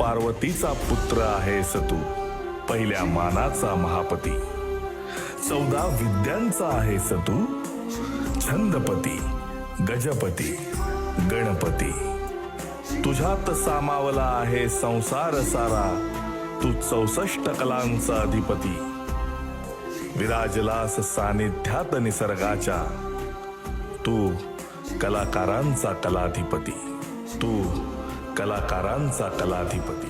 पार्वतीचा पुत्र आहेस तू, पहिल्या मानाचा महापती। 14 विद्यांचा आहेस तू, छंदपती, गजपती, गणपती। तुझ्यात सामावला आहे संसार सारा, तू 64 कलांचा अधिपती। विराजलास सानिध्यात निसर्गाच्या, तू कलाकारांचा कलाधिपती, तू कलाकारांचा कलाधिपती।